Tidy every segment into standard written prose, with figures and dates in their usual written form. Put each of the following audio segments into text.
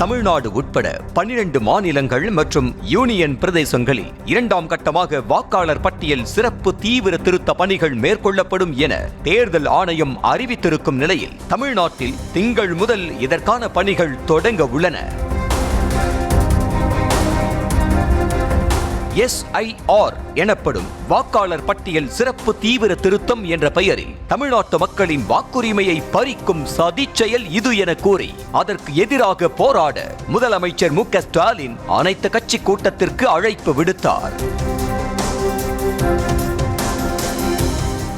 தமிழ்நாடு உட்பட 12 மாநிலங்கள் மற்றும் யூனியன் பிரதேசங்களில் 2ஆம் கட்டமாக வாக்காளர் பட்டியல் சிறப்பு தீவிர திருத்த பணிகள் மேற்கொள்ளப்படும் என தேர்தல் ஆணையம் அறிவித்திருக்கும் நிலையில் தமிழ்நாட்டில் திங்கள் முதல் இதற்கான பணிகள் தொடங்க உள்ளன. SIR எனப்படும் வாக்காளர் பட்டியல் சிறப்பு தீவிர திருத்தம் என்ற பெயரில் தமிழ்நாட்டு மக்களின் வாக்குரிமையை பறிக்கும் சதிச் செயல் இது என கூறி அதற்கு எதிராக போராட முதலமைச்சர் மு.க. ஸ்டாலின் அனைத்து கட்சி கூட்டத்திற்கு அழைப்பு விடுத்தார்.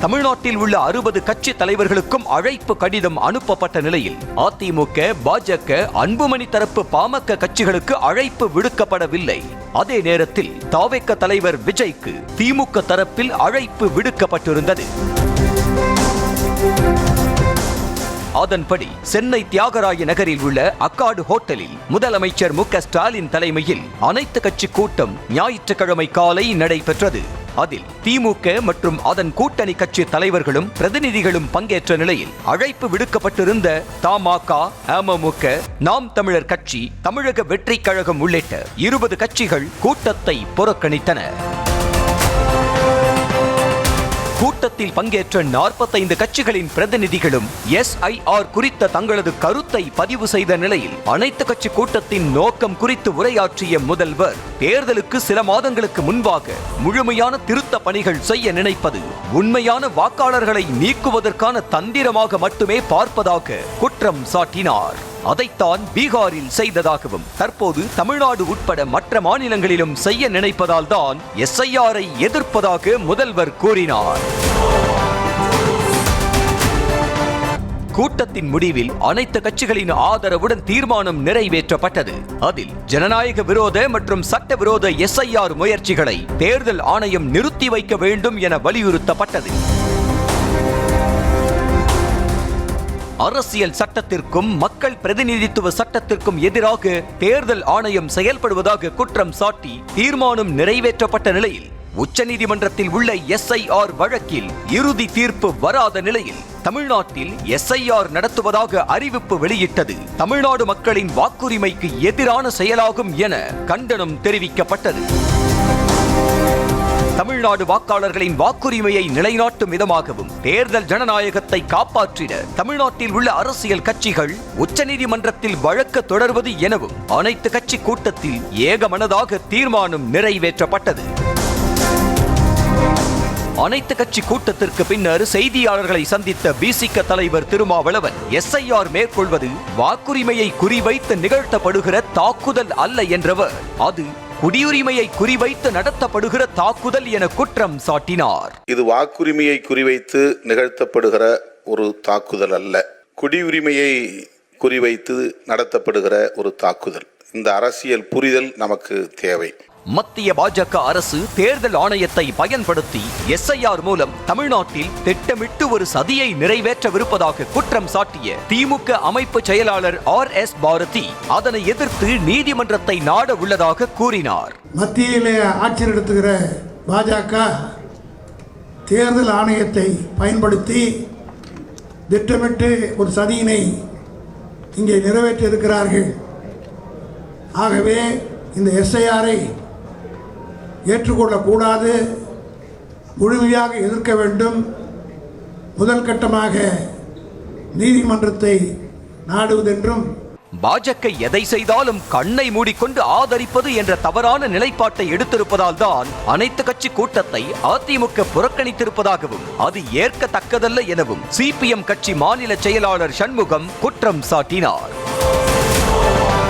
தமிழ்நாட்டில் உள்ள 60 கட்சி தலைவர்களுக்கும் அழைப்பு கடிதம் அனுப்பப்பட்ட நிலையில் அதிமுக, பாஜக, அன்புமணி தரப்பு பாமக கட்சிகளுக்கு அழைப்பு விடுக்கப்படவில்லை. அதே நேரத்தில் தாவேக தலைவர் விஜய்க்கு திமுக தரப்பில் அழைப்பு விடுக்கப்பட்டிருந்தது. அதன்படி சென்னை தியாகராய நகரில் உள்ள அக்காடு ஹோட்டலில் முதலமைச்சர் மு.க. ஸ்டாலின் தலைமையில் அனைத்து கட்சி கூட்டம் ஞாயிற்றுக்கிழமை காலை நடைபெற்றது. அதில் திமுக மற்றும் அதன் கூட்டணி கட்சி தலைவர்களும் பிரதிநிதிகளும் பங்கேற்ற நிலையில் அழைப்பு விடுக்கப்பட்டிருந்த தமாக, அமமுக, நாம் தமிழர் கட்சி, தமிழக வெற்றி கழகம் உள்ளிட்ட 20 கட்சிகள் கூட்டத்தை புறக்கணித்தன. கூட்டத்தில் பங்கேற்ற 45 கட்சிகளின் பிரதிநிதிகளும் SIR குறித்த தங்களது கருத்தை பதிவு செய்த நிலையில் அனைத்து கட்சி கூட்டத்தின் நோக்கம் குறித்து உரையாற்றிய முதல்வர், தேர்தலுக்கு சில மாதங்களுக்கு முன்பாக முழுமையான திருத்த பணிகள் செய்ய நினைப்பது உண்மையான வாக்காளர்களை நீக்குவதற்கான தந்திரமாக மட்டுமே பார்ப்பதாக குற்றம் சாட்டினார். அதைத்தான் பீகாரில் செய்ததாகவும் தற்போது தமிழ்நாடு உட்பட மற்ற மாநிலங்களிலும் செய்ய நினைப்பதால் தான் SIR-ஐ எதிர்ப்பதாக முதல்வர் கூறினார். கூட்டத்தின் முடிவில் அனைத்து கட்சிகளின் ஆதரவுடன் தீர்மானம் நிறைவேற்றப்பட்டது. அதில் ஜனநாயக விரோத மற்றும் சட்டவிரோத SIR முயற்சிகளை தேர்தல் ஆணையம் நிறுத்தி வைக்க வேண்டும் என வலியுறுத்தப்பட்டது. அரசியல் சட்டத்திற்கும் மக்கள் பிரதிநிதித்துவ சட்டத்திற்கும் எதிராக தேர்தல் ஆணையம் செயல்படுவதாக குற்றம் சாட்டி தீர்மானம் நிறைவேற்றப்பட்ட நிலையில் உச்சநீதிமன்றத்தில் உள்ள SIR வழக்கில் இறுதி தீர்ப்பு வராத நிலையில் தமிழ்நாட்டில் SIR நடத்துவதாக அறிவிப்பு வெளியிட்டது தமிழ்நாடு மக்களின் வாக்குரிமைக்கு எதிரான செயலாகும் என கண்டனம் தெரிவிக்கப்பட்டது. தமிழ்நாடு வாக்காளர்களின் வாக்குரிமையை நிலைநாட்டும் விதமாகவும் தேர்தல் ஜனநாயகத்தை காப்பாற்றிட தமிழ்நாட்டில் உள்ள அரசியல் கட்சிகள் உச்சநீதிமன்றத்தில் வழக்கு தொடர்வது எனவும் அனைத்து கட்சி கூட்டத்தில் ஏகமனதாக தீர்மானம் நிறைவேற்றப்பட்டது. அனைத்து கட்சி கூட்டத்திற்கு பின்னர் செய்தியாளர்களை சந்தித்த பிசிக தலைவர் திருமாவளவன், SIR மேற்கொள்வது வாக்குரிமையை குறிவைத்து நிகழ்த்தப்படுகிற தாக்குதல் அல்ல என்றவர், அது குடியுரிமையை குறிவைத்து நடத்தப்படுகிற தாக்குதல் என குற்றம் சாட்டினார். இது வாக்குரிமையை குறிவைத்து நிகழ்த்தப்படுகிற ஒரு தாக்குதல் அல்ல, குடியுரிமையை குறிவைத்து நடத்தப்படுகிற ஒரு தாக்குதல். இந்த அரசியல் புரிதல் நமக்கு தேவை. மத்திய பாஜக அரசு தேர்தல் ஆணையத்தை பயன்படுத்தி SIR மூலம் தமிழ்நாட்டில் திட்டமிட்டு ஒரு சதியை நிறைவேற்றவிருப்பதாக குற்றம் சாட்டிய திமுக அமைப்பு செயலாளர் RS பாரதி அதனை எதிர்த்து நீதிமன்றத்தை நாட உள்ளதாக கூறினார். மத்தியிலே ஆட்சி நடத்துகிற பாஜக தேர்தல் ஆணையத்தை பயன்படுத்தி திட்டமிட்டு ஒரு சதியினை இங்கே நிறைவேற்றியிருக்கிறார்கள். ஆகவே இந்த SIR-ஐ ஏற்றுக்கொள்ளக்கூடாது, முழுமையாக எதிர்க்க வேண்டும். முதல் கட்டமாக நீதிமன்றத்தை நாடுவதென்றும் பாஜக எதை செய்தாலும் கண்ணை மூடிக்கொண்டு ஆதரிப்பது என்ற தவறான நிலைப்பாட்டை எடுத்திருப்பதால் தான் அனைத்து கட்சி கூட்டத்தை அதிமுக புறக்கணித்திருப்பதாகவும் அது ஏற்கத்தக்கதல்ல எனவும் CPM கட்சி மாநில செயலாளர் சண்முகம் குற்றம் சாட்டினார்.